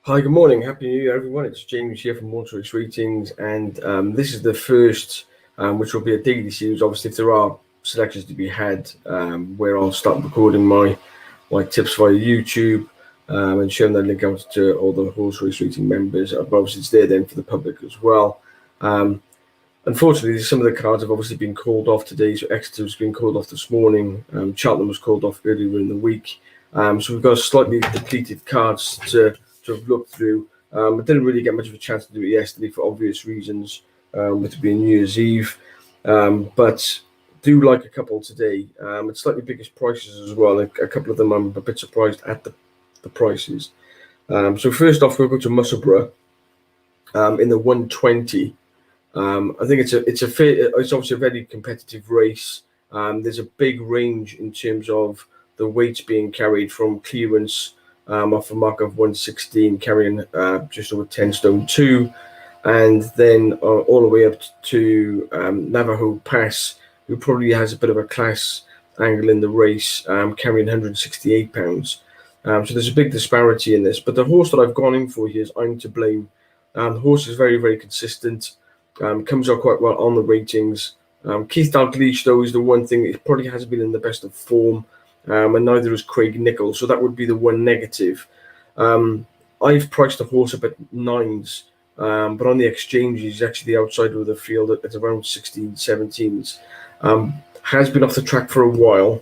Hi, good morning. Happy New Year, everyone. It's James here from Motor Race Ratings, and this is the first, which will be a daily series. Obviously, if there are selections to be had, where I'll start recording my tips via YouTube and sharing that link out to all the Horse Race Rating members. But obviously, it's there then for the public as well. Unfortunately, some of the cards have obviously been called off today. So Exeter's been called off this morning. Cheltenham was called off earlier in the week. So we've got slightly depleted cards to have looked through. I didn't really get much of a chance to do it yesterday for obvious reasons, with it being New Year's Eve. But do like a couple today. It's slightly biggest prices as well. A couple of them I'm a bit surprised at the prices. So first off, we'll go to Musselburgh in the 120. I think it's obviously a very competitive race. There's a big range in terms of the weights being carried from clearance off a mark of 116, carrying just over 10 stone 2, and then all the way up to Navajo Pass, who probably has a bit of a class angle in the race, carrying 168 pounds. So there's a big disparity in this. But the horse that I've gone in for here is I'm to Blame. The horse is very, very consistent. Comes out quite well on the ratings. Keith Dalglish, though, is the one thing. It probably hasn't been in the best of form, and neither is Craig Nicholls. So that would be the one negative. I've priced the horse up at 9s, but on the exchange, he's actually the outsider of the field at around 16, 17s. Has been off the track for a while,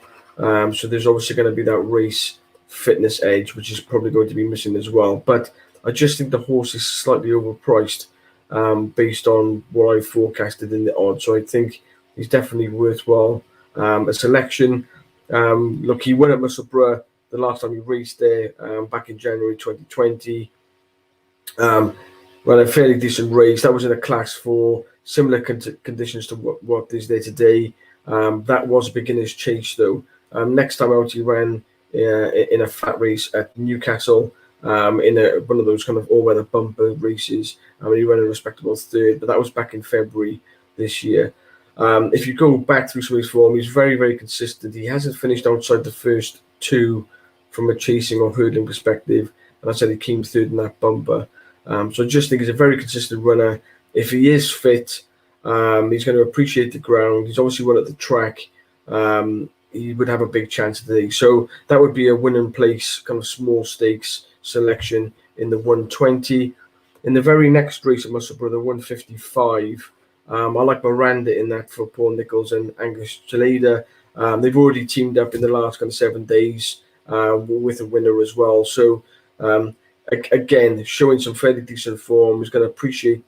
so there's obviously going to be that race fitness edge, which is probably going to be missing as well. But I just think the horse is slightly overpriced, based on what I forecasted in the odds. So I think he's definitely worthwhile a selection. Look, he won at Musselburgh the last time he raced there, back in January 2020. Ran a fairly decent race. That was in a class 4, similar conditions to what is there today. That was a beginner's chase, though. Next time out, he ran in a flat race at Newcastle, in one of those kind of all-weather bumper races. He ran a respectable 3rd, but that was back in February this year. If you go back through some of his form, he's very, very consistent. He hasn't finished outside the first 2 from a chasing or hurdling perspective, and I said he came 3rd in that bumper. So I just think he's a very consistent runner. If he is fit, he's going to appreciate the ground. He's obviously well at the track. He would have a big chance today. So that would be a win and place, kind of small stakes selection in the 120. In the very next race at Musselburgh, the 155, I like Miranda in that for Paul Nicholls and Angus Gelada. They've already teamed up in the last kind of 7 days with a winner as well. So again, showing some fairly decent form. He's going to appreciate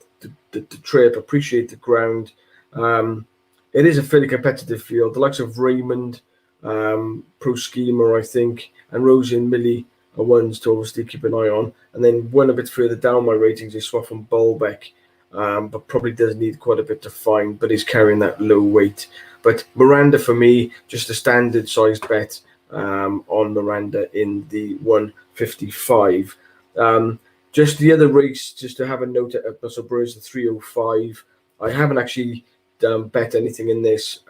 the trip, appreciate the ground. It is a fairly competitive field. The likes of Raymond, Pro Schemer, I think, and Rosie and Millie are ones to obviously keep an eye on. And then one a bit further down my ratings is Swaff and Bolbeck, but probably does need quite a bit to find, but is carrying that low weight. But Miranda, for me, just a standard sized bet on Miranda in the 155. Just the other race, just to have a note at Musselburgh, is the 305. I haven't actually bet anything in this,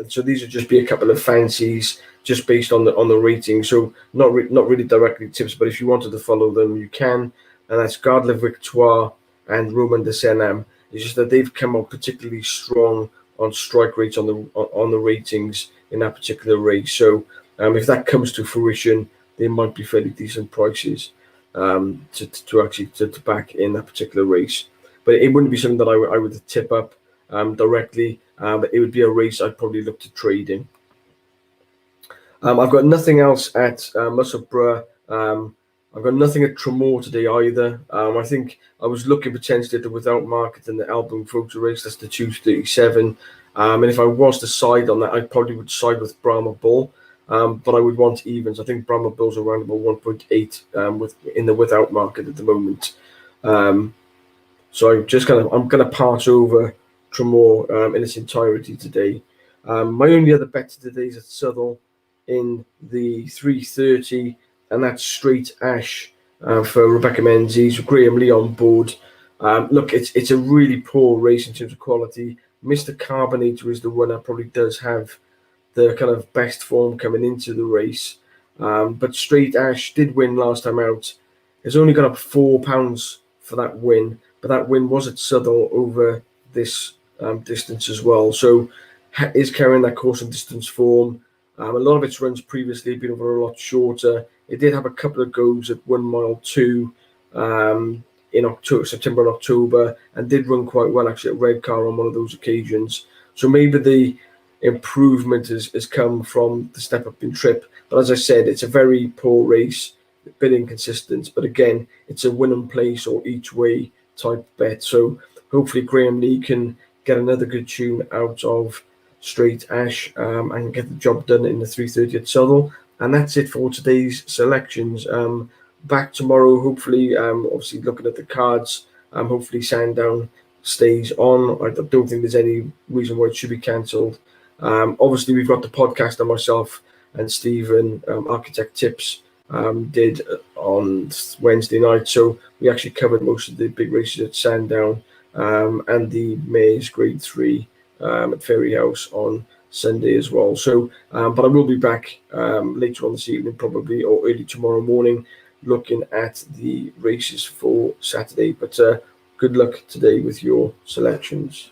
so these would just be a couple of fancies just based on the rating. So not really directly tips, but if you wanted to follow them, you can. And that's Gardle Victoire and Roman de Senam. It's just that they've come out particularly strong on strike rates on the ratings in that particular race. So if that comes to fruition, they might be fairly decent prices to back in that particular race. But it wouldn't be something that I would tip up directly, but it would be a race I'd probably look to trade in. I've got nothing else at Musselburgh. I've got nothing at Tremor today either. I think I was looking potentially at the Without Market and the Album Photo race. That's the 237. And if I was to side on that, I probably would side with Brahma Bull. But I would want evens. I think Brahma Bull's around about 1.8 in the Without Market at the moment. So I'm going to pass over Tremor in its entirety today. My only other bet today is at Southall in the 330, and that's Straight Ash for Rebecca Menzies with Graham Lee on board. Look, it's a really poor race in terms of quality. Mr. Carbonator is the one that probably does have the kind of best form coming into the race. But Straight Ash did win last time out. It's only gone up £4 for that win, but that win was at Southall over this distance as well. So is carrying that course and distance form. A lot of its runs previously have been over a lot shorter. It did have a couple of goes at 1 mile 2 in October, September and October, and did run quite well actually at Redcar on one of those occasions. So maybe the improvement has come from the step up in trip. But as I said, it's a very poor race, a bit inconsistent. But again, it's a win and place or each way type bet. So hopefully Graham Lee can get another good tune out of Straight Ash and get the job done in the 3:30 at Southall. And that's it for today's selections. Back tomorrow, hopefully, obviously looking at the cards, hopefully Sandown stays on. I don't think there's any reason why it should be cancelled. Obviously, we've got the podcast that myself and Stephen, Architect Tips, did on Wednesday night. So we actually covered most of the big races at Sandown and the Mayor's Grade 3 at Ferry House on Sunday as well. So, but I will be back later on this evening, probably, or early tomorrow morning, looking at the races for Saturday. But good luck today with your selections.